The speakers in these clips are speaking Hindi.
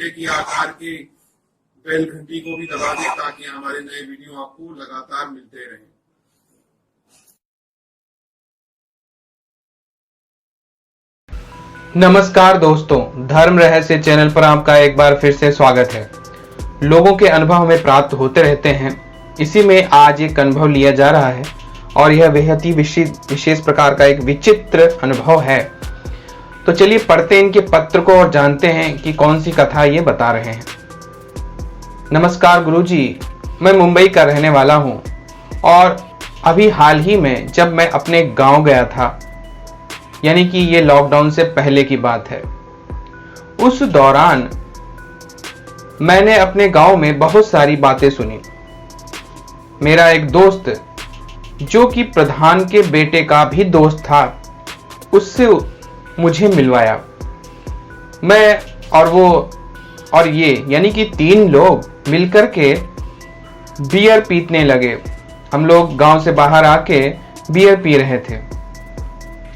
घंटे की आकार की बेल घंटी को भी दबा दें ताकि हमारे नए वीडियो आपको लगातार मिलते रहें। नमस्कार दोस्तों, धर्म रहस्य चैनल पर आपका एक बार फिर से स्वागत है। लोगों के अनुभव हमें प्राप्त होते रहते हैं, इसी में आज एक अनुभव लिया जा रहा है और यह बेहद ही विशेष प्रकार का एक विचित्र अनुभव है। तो चलिए पढ़ते हैं इनके पत्र को और जानते हैं कि कौन सी कथा ये बता रहे हैं। नमस्कार गुरुजी, मैं मुंबई का रहने वाला हूँ और अभी हाल ही में जब मैं अपने गांव गया था, यानी कि ये लॉकडाउन से पहले की बात है, उस दौरान मैंने अपने गांव में बहुत सारी बातें सुनी। मेरा एक दोस्त जो कि प्रधान के बेटे का भी दोस्त था, उससे मुझे मिलवाया। मैं और ये यानी कि 3 लोग मिलकर के बियर पीने लगे। हम लोग गांव से बाहर आके बियर पी रहे थे।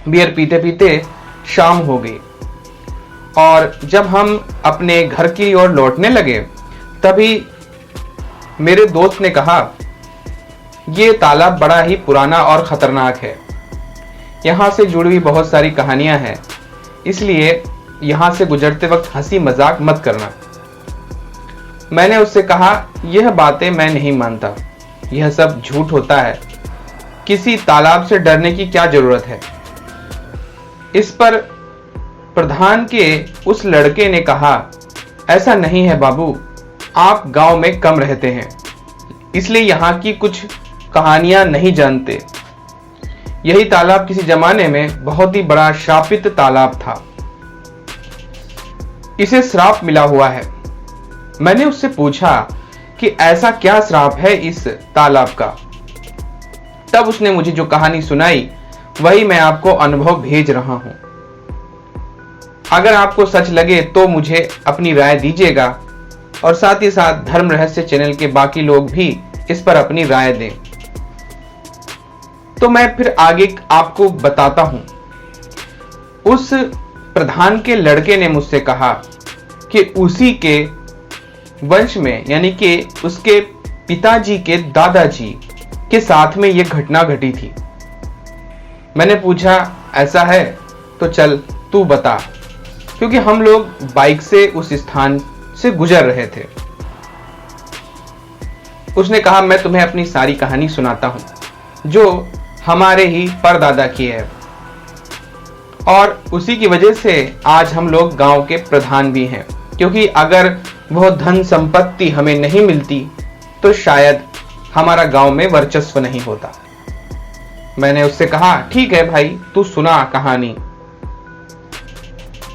बियर पीते पीते शाम हो गई और जब हम अपने घर की ओर लौटने लगे तभी मेरे दोस्त ने कहा, ये तालाब बड़ा ही पुराना और खतरनाक है, यहाँ से जुड़ी हुई बहुत सारी कहानियां हैं, इसलिए यहाँ से गुजरते वक्त हंसी मजाक मत करना। मैंने उससे कहा, यह बातें मैं नहीं मानता, यह सब झूठ होता है, किसी तालाब से डरने की क्या जरूरत है। इस पर प्रधान के उस लड़के ने कहा, ऐसा नहीं है बाबू, आप गांव में कम रहते हैं इसलिए यहाँ की कुछ कहानियां नहीं जानते। यही तालाब किसी जमाने में बहुत ही बड़ा श्रापित तालाब था, इसे श्राप मिला हुआ है। मैंने उससे पूछा कि ऐसा क्या श्राप है इस तालाब का। तब उसने मुझे जो कहानी सुनाई वही मैं आपको अनुभव भेज रहा हूं। अगर आपको सच लगे तो मुझे अपनी राय दीजिएगा और साथ ही साथ धर्म रहस्य चैनल के बाकी लोग भी इस पर अपनी राय दें। तो मैं फिर आगे आपको बताता हूं। उस प्रधान के लड़के ने मुझसे कहा कि उसी के वंश में यानी कि उसके पिताजी के दादाजी के साथ में यह घटना घटी थी। मैंने पूछा, ऐसा है तो चल तू बता, क्योंकि हम लोग बाइक से उस स्थान से गुजर रहे थे। उसने कहा, मैं तुम्हें अपनी सारी कहानी सुनाता हूं जो हमारे ही परदादा की है और उसी की वजह से आज हम लोग गांव के प्रधान भी हैं, क्योंकि अगर वह धन संपत्ति हमें नहीं मिलती तो शायद हमारा गांव में वर्चस्व नहीं होता। मैंने उससे कहा, ठीक है भाई, तू सुना कहानी।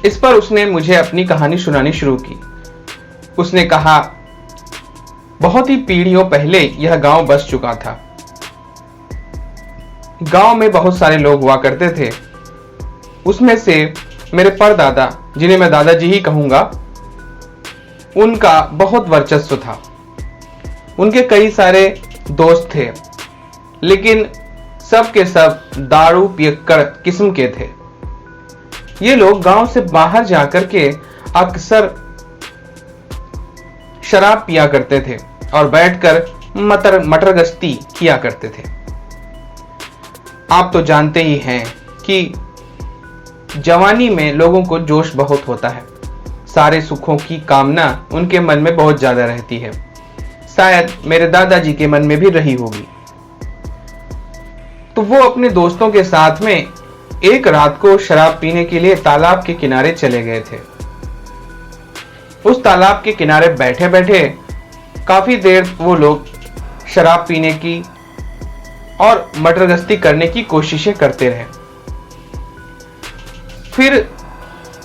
इस पर उसने मुझे अपनी कहानी सुनानी शुरू की। उसने कहा, बहुत ही पीढ़ियों पहले यह गांव बस चुका था। गांव में बहुत सारे लोग हुआ करते थे, उसमें से मेरे परदादा, जिन्हें मैं दादाजी ही कहूंगा, उनका बहुत वर्चस्व था। उनके कई सारे दोस्त थे, लेकिन सब के सब दारू पियक्कड़ किस्म के थे। ये लोग गांव से बाहर जाकर के अक्सर शराब पिया करते थे और बैठकर मटर गश्ती किया करते थे। आप तो जानते ही हैं कि जवानी में लोगों को जोश बहुत होता है, सारे सुखों की कामना उनके मन में बहुत ज्यादा रहती है। शायद मेरे दादाजी के मन में भी रही होगी। तो वो अपने दोस्तों के साथ में एक रात को शराब पीने के लिए तालाब के किनारे चले गए थे। उस तालाब के किनारे बैठे बैठे काफी देर वो लोग शराब पीने की और मटरगश्ती करने की कोशिशें करते रहे। फिर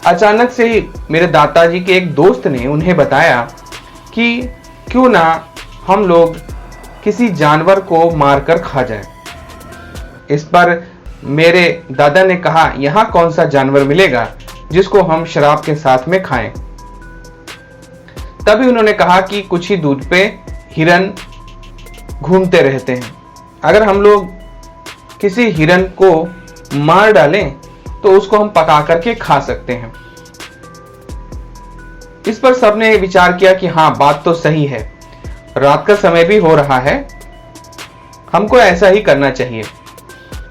अचानक से ही मेरे दादाजी के एक दोस्त ने उन्हें बताया कि क्यों ना हम लोग किसी जानवर को मारकर खा जाएं। इस पर मेरे दादा ने कहा, यहां कौन सा जानवर मिलेगा जिसको हम शराब के साथ में खाएं। तभी उन्होंने कहा कि कुछ ही दूर पे हिरन घूमते रहते हैं, अगर हम लोग किसी हिरन को मार डालें तो उसको हम पका करके खा सकते हैं। इस पर सबने विचार किया कि हाँ, बात तो सही है, रात का समय भी हो रहा है, हमको ऐसा ही करना चाहिए।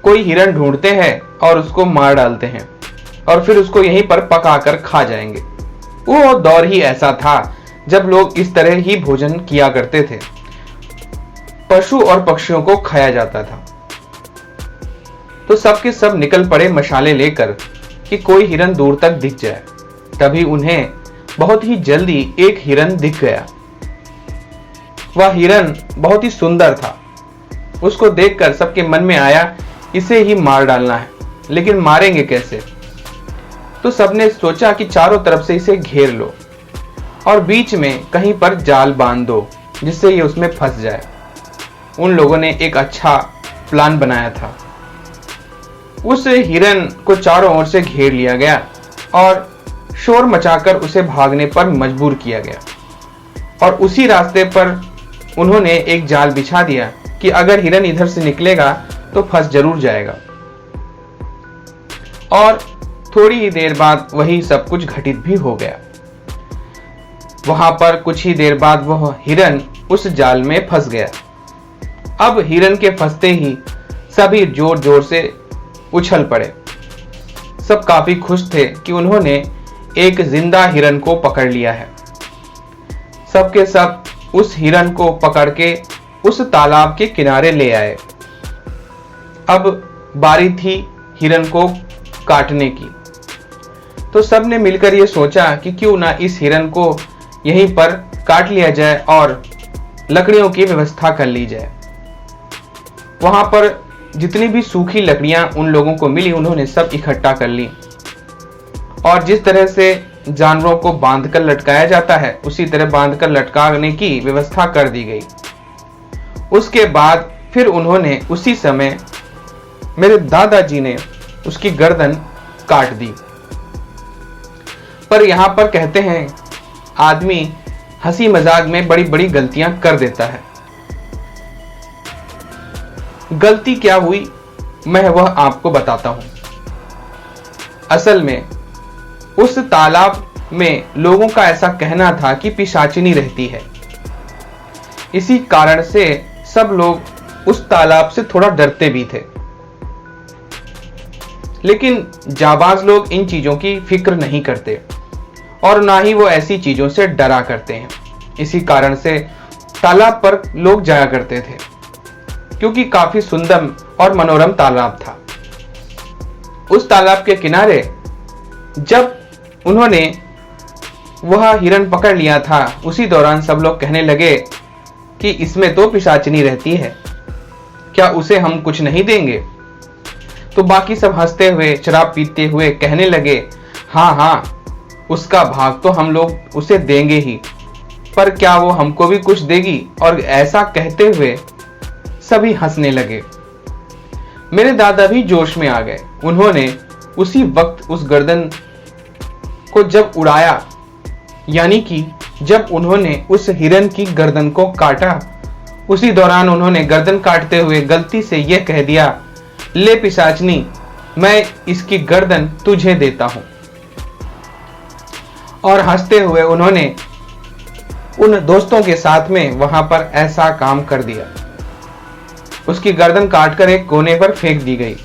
कोई हिरण ढूंढते हैं और उसको मार डालते हैं और फिर उसको यहीं पर पकाकर खा जाएंगे। वो दौर ही ऐसा था जब लोग इस तरह ही भोजन किया करते थे। पशु और पक्षियों को खाया जाता था। तो सबके सब निकल पड़े मशाले लेकर कि कोई हिरन दूर तक दिख जाए। तभी उन्हें बहुत ही जल्दी एक हिरन दिख गया। वह हिरन बहुत ही सुंदर था। उसको देखकर सबके मन में आया, इसे ही मार डालना है, लेकिन मारेंगे कैसे? तो सबने सोचा कि चारों तरफ से इसे घेर लो और बीच में कहीं पर जाल बांध दो जिससे ये उसमें फंस जाए। उन लोगों ने एक अच्छा प्लान बनाया था। उस हिरन को चारों ओर से घेर लिया गया और शोर मचाकर उसे भागने पर मजबूर किया गया। और उसी रास्ते पर उन्होंने एक जाल बिछा दिया कि अगर हिरन इधर से निकलेगा तो फंस जरूर जाएगा। और थोड़ी ही देर बाद वही सब कुछ घटित भी हो गया। वहां पर कुछ ही देर बाद वह हिरन उस जाल में फंस गया। अब हिरन के फंसते ही सभी जोर जोर से उछल पड़े। सब काफी खुश थे कि उन्होंने एक जिंदा हिरन को पकड़ लिया है। सबके सब उस हिरन को पकड़ के उस तालाब के किनारे ले आए। अब बारी थी हिरन को काटने की। तो सबने मिलकर यह सोचा कि क्यों ना इस हिरन को यहीं पर काट लिया जाए और लकड़ियों की व्यवस्था कर ली जाए। वहां पर जितनी भी सूखी लकड़ियां उन लोगों को मिली उन्होंने सब इकट्ठा कर ली और जिस तरह से जानवरों को बांधकर लटकाया जाता है उसी तरह बांधकर लटकाने की व्यवस्था कर दी गई। उसके बाद फिर उन्होंने उसी समय मेरे दादाजी ने उसकी गर्दन काट दी। पर यहां पर कहते हैं आदमी हंसी मजाक में बड़ी बड़ी गलतियां कर देता है। गलती क्या हुई मैं वह आपको बताता हूं। असल में उस तालाब में लोगों का ऐसा कहना था कि पिशाचिनी रहती है। इसी कारण से सब लोग उस तालाब से थोड़ा डरते भी थे। लेकिन जाबाज लोग इन चीजों की फिक्र नहीं करते और ना ही वो ऐसी चीजों से डरा करते हैं। इसी कारण से तालाब पर लोग जाया करते थे क्योंकि काफी सुंदर और मनोरम तालाब था। उस तालाब के किनारे जब उन्होंने वह हिरन पकड़ लिया था उसी दौरान सब लोग कहने लगे कि इसमें तो पिशाचिनी रहती है, क्या उसे हम कुछ नहीं देंगे? तो बाकी सब हंसते हुए शराब पीते हुए कहने लगे हाँ हाँ, उसका भाग तो हम लोग उसे देंगे ही, पर क्या वो हमको भी कुछ देगी? और ऐसा कहते हुए सभी हंसने लगे। मेरे दादा भी जोश में आ गए। उन्होंने उसी वक्त उस गर्दन को जब उड़ाया, यानी कि जब उन्होंने उस हिरन की गर्दन को काटा, उसी दौरान उन्होंने गर्दन काटते हुए गलती से यह कह दिया, ले पिशाचनी, मैं इसकी गर्दन तुझे देता हूं। और हंसते हुए उन्होंने उन दोस्तों के साथ में वहां पर ऐसा काम कर दिया। उसकी गर्दन काटकर एक कोने पर फेंक दी गई।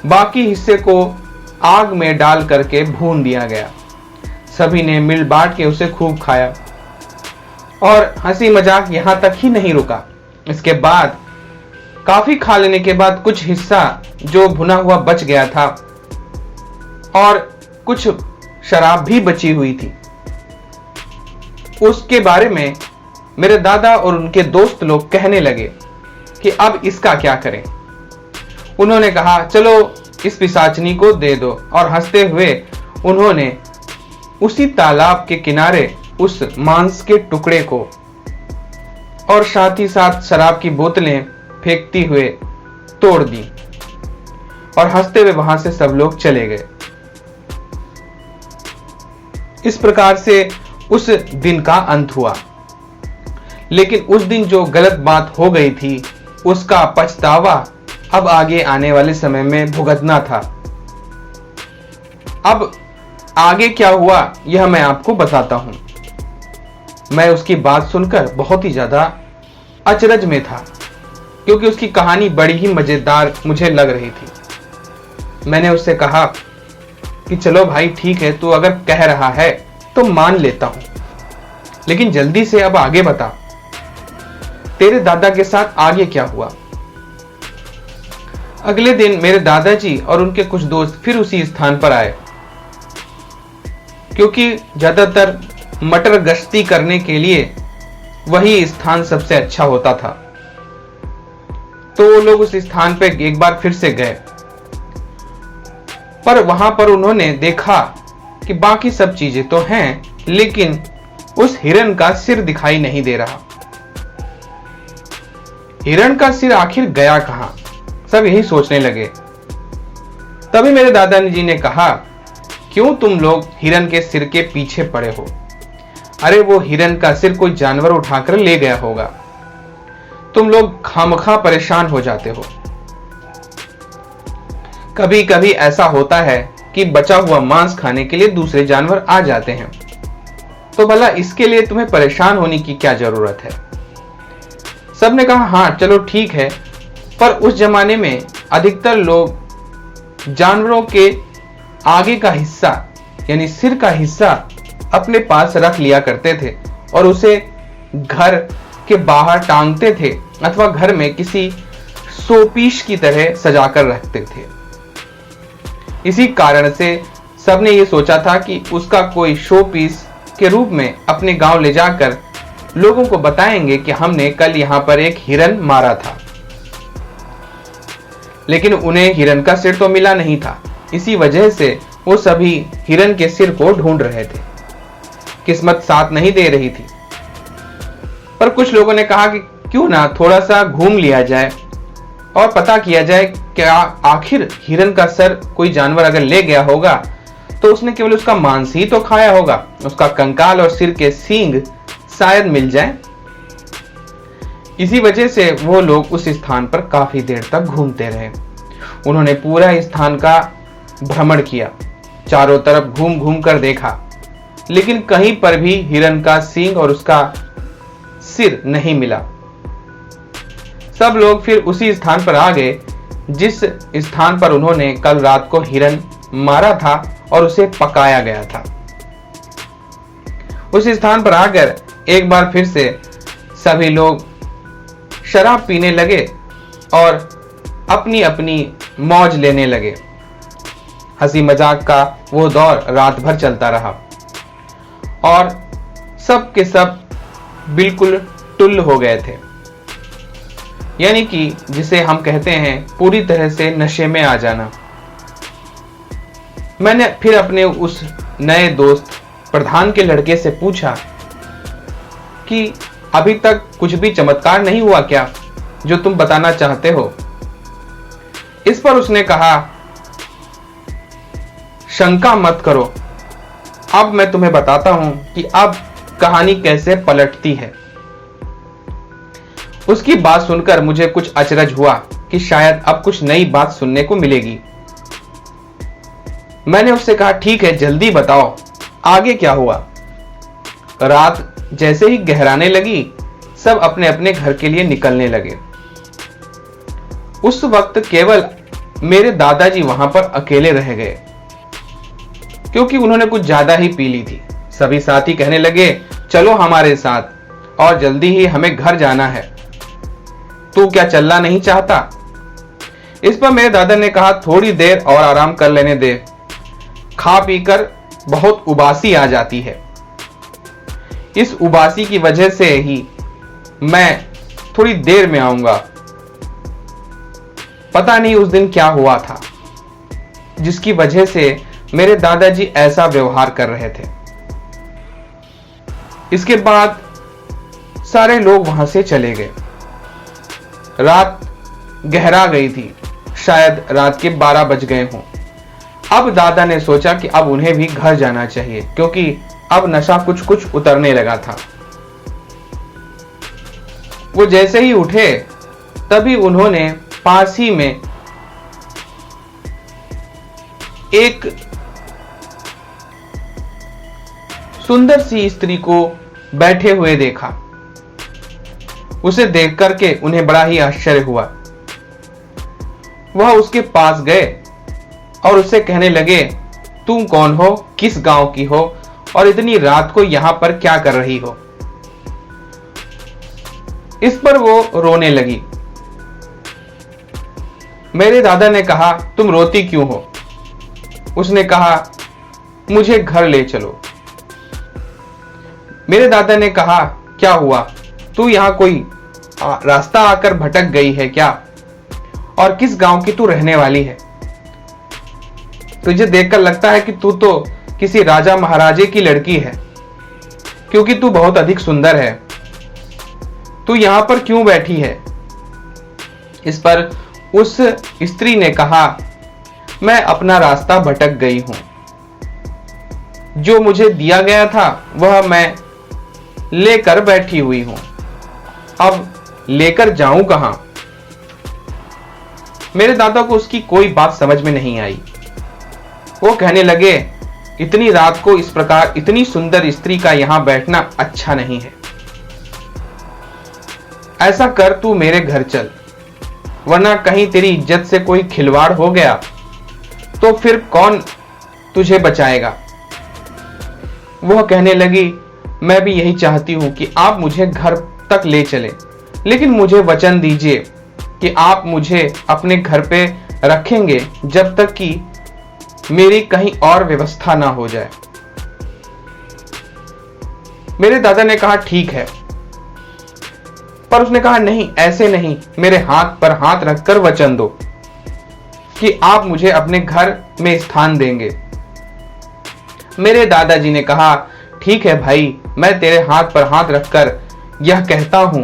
बाकी हिस्से को आग में डाल करके भून दिया गया। सभी ने मिल बांट के उसे खूब खाया और हंसी मजाक यहां तक ही नहीं रुका। इसके बाद काफी खा लेने के बाद कुछ हिस्सा जो भुना हुआ बच गया था और कुछ शराब भी बची हुई थी, उसके बारे में मेरे दादा और उनके दोस्त लोग कहने लगे कि अब इसका क्या करें। उन्होंने कहा चलो इस पिशाचनी को दे दो, और हंसते हुए उन्होंने उसी तालाब के किनारे उस मांस के टुकड़े को और साथ ही साथ शराब की बोतलें फेंकती हुए तोड़ दी और हंसते हुए वहां से सब लोग चले गए। इस प्रकार से उस दिन का अंत हुआ। लेकिन उस दिन जो गलत बात हो गई थी उसका पछतावा अब आगे आने वाले समय में भुगतना था। अब आगे क्या हुआ यह मैं आपको बताता हूं। मैं उसकी बात सुनकर बहुत ही ज्यादा अचरज में था, क्योंकि उसकी कहानी बड़ी ही मजेदार मुझे लग रही थी। मैंने उससे कहा कि चलो भाई ठीक है, तू अगर कह रहा है तो मान लेता हूं, लेकिन जल्दी से अब आगे बता, तेरे दादा के साथ आगे क्या हुआ। अगले दिन मेरे दादाजी और उनके कुछ दोस्त फिर उसी स्थान पर आए, क्योंकि ज्यादातर मटर गश्ती करने के लिए वही स्थान सबसे अच्छा होता था। तो वो लोग उस स्थान पर एक बार फिर से गए, पर वहां पर उन्होंने देखा कि बाकी सब चीजें तो हैं, लेकिन उस हिरण का सिर दिखाई नहीं दे रहा। हिरण का सिर आखिर गया कहां, सब यही सोचने लगे। तभी मेरे दादाजी ने कहा, क्यों तुम लोग हिरण के सिर के पीछे पड़े हो? अरे वो हिरण का सिर कोई जानवर उठाकर ले गया होगा, तुम लोग खामखा परेशान हो जाते हो। कभी कभी ऐसा होता है कि बचा हुआ मांस खाने के लिए दूसरे जानवर आ जाते हैं, तो भला इसके लिए तुम्हें परेशान होने की क्या जरूरत है? सबने कहा हाँ चलो ठीक है, पर उस जमाने में अधिकतर लोग जानवरों के आगे का हिस्सा यानी सिर का हिस्सा अपने पास रख लिया करते थे और उसे घर के बाहर टांगते थे अथवा घर में किसी शोपीस की तरह सजाकर रखते थे। इसी कारण से सबने ये सोचा था कि उसका कोई शोपीस के रूप में अपने गांव ले जाकर लोगों को बताएंगे कि हमने कल यहां पर एक हिरन मारा था। लेकिन उन्हें हिरन का सिर तो मिला नहीं था, इसी वजह से वो सभी हिरन के सिर को ढूंढ रहे थे। किस्मत साथ नहीं दे रही थी, पर कुछ लोगों ने कहा कि क्यों ना थोड़ा सा घूम लिया जाए और पता किया जाए क्या आखिर हिरन का सर कोई जानवर अगर ले गया होगा तो उसने केवल उसका मांस ही तो खाया होगा, उसका कंकाल और सिर के सींग शायद मिल जाए। इसी वजह से वो लोग उस स्थान पर काफी देर तक घूमते रहे। उन्होंने पूरा स्थान का भ्रमण किया, चारों तरफ घूम घूम कर देखा, लेकिन कहीं पर भी हिरन का सींग और उसका सिर नहीं मिला। सब लोग फिर उसी स्थान पर आ गए जिस स्थान पर उन्होंने कल रात को हिरन मारा था और उसे पकाया गया था। उस स्थान पर आकर एक बार फिर से सभी लोग शराब पीने लगे और अपनी अपनी मौज लेने लगे। हंसी मजाक का वो दौर रात भर चलता रहा और सब के सब बिल्कुल टुल्ल हो गए थे, यानी कि जिसे हम कहते हैं पूरी तरह से नशे में आ जाना। मैंने फिर अपने उस नए दोस्त प्रधान के लड़के से पूछा कि अभी तक कुछ भी चमत्कार नहीं हुआ क्या जो तुम बताना चाहते हो? इस पर उसने कहा, शंका मत करो, अब मैं तुम्हें बताता हूं कि अब कहानी कैसे पलटती है। उसकी बात सुनकर मुझे कुछ अचरज हुआ कि शायद अब कुछ नई बात सुनने को मिलेगी। मैंने उससे कहा, ठीक है जल्दी बताओ आगे क्या हुआ। रात जैसे ही गहराने लगी सब अपने अपने घर के लिए निकलने लगे। उस वक्त केवल मेरे दादाजी वहां पर अकेले रह गए, क्योंकि उन्होंने कुछ ज्यादा ही पी ली थी। सभी साथी कहने लगे, चलो हमारे साथ और जल्दी ही हमें घर जाना है, तू क्या चलना नहीं चाहता? इस पर मेरे दादा ने कहा, थोड़ी देर और आराम कर लेने दे, खा पीकर बहुत उबासी आ जाती है। इस उबासी की वजह से ही मैं थोड़ी देर में आऊंगा। पता नहीं उस दिन क्या हुआ था जिसकी वजह से मेरे दादाजी ऐसा व्यवहार कर रहे थे। इसके बाद सारे लोग वहां से चले गए। रात गहरा गई थी, शायद रात के 12 बज गए हों। अब दादा ने सोचा कि अब उन्हें भी घर जाना चाहिए, क्योंकि अब नशा कुछ कुछ उतरने लगा था। वो जैसे ही उठे तभी उन्होंने पास ही में एक सुंदर सी स्त्री को बैठे हुए देखा। उसे देख करके उन्हें बड़ा ही आश्चर्य हुआ। वह उसके पास गए और उससे कहने लगे, तुम कौन हो, किस गांव की हो और इतनी रात को यहां पर क्या कर रही हो? इस पर वो रोने लगी। मेरे दादा ने कहा, तुम रोती क्यों हो? उसने कहा, मुझे घर ले चलो। मेरे दादा ने कहा, क्या हुआ? तू यहां कोई रास्ता आकर भटक गई है क्या? और किस गांव की तू रहने वाली है? तुझे देखकर लगता है कि तू तो किसी राजा महाराजे की लड़की है, क्योंकि तू बहुत अधिक सुंदर है। तू यहां पर क्यों बैठी है? इस पर उस स्त्री ने कहा, मैं अपना रास्ता भटक गई हूं। जो मुझे दिया गया था वह मैं लेकर बैठी हुई हूं। अब लेकर जाऊं कहां? मेरे दादा को उसकी कोई बात समझ में नहीं आई। वो कहने लगे, इतनी रात को इस प्रकार इतनी सुंदर स्त्री का यहां बैठना अच्छा नहीं है। ऐसा कर, तू मेरे घर चल, वरना कहीं तेरी इज्जत से कोई खिलवाड़ हो गया तो फिर कौन तुझे बचाएगा? वह कहने लगी, मैं भी यही चाहती हूं कि आप मुझे घर तक ले चलें, लेकिन मुझे वचन दीजिए कि आप मुझे अपने घर पे रखेंगे जब तक कि मेरी कहीं और व्यवस्था ना हो जाए। मेरे दादा ने कहा, ठीक है, पर उसने कहा, नहीं, ऐसे नहीं, मेरे हाथ पर हाथ रखकर वचन दो कि आप मुझे अपने घर में स्थान देंगे। मेरे दादाजी ने कहा, ठीक है भाई, मैं तेरे हाथ पर हाथ रखकर यह कहता हूं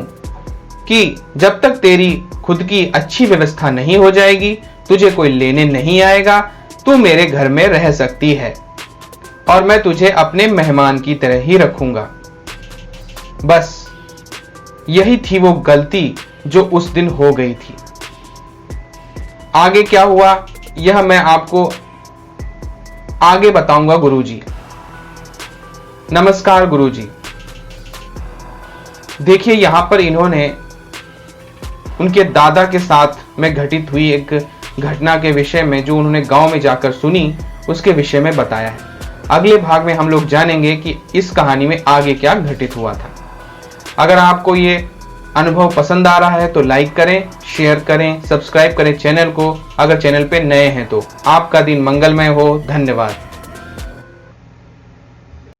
कि जब तक तेरी खुद की अच्छी व्यवस्था नहीं हो जाएगी, तुझे कोई लेने नहीं आएगा, तू मेरे घर में रह सकती है और मैं तुझे अपने मेहमान की तरह ही रखूंगा। बस यही थी वो गलती जो उस दिन हो गई थी। आगे क्या हुआ यह मैं आपको आगे बताऊंगा गुरुजी। नमस्कार गुरुजी। देखिए, यहां पर इन्होंने उनके दादा के साथ में घटित हुई एक घटना के विषय में, जो उन्होंने गांव में जाकर सुनी, उसके विषय में बताया है। अगले भाग में हम लोग जानेंगे कि इस कहानी में आगे क्या घटित हुआ था। अगर आपको ये अनुभव पसंद आ रहा है तो लाइक करें, शेयर करें, सब्सक्राइब करें चैनल को, अगर चैनल पे नए हैं तो। आपका दिन मंगलमय हो। धन्यवाद।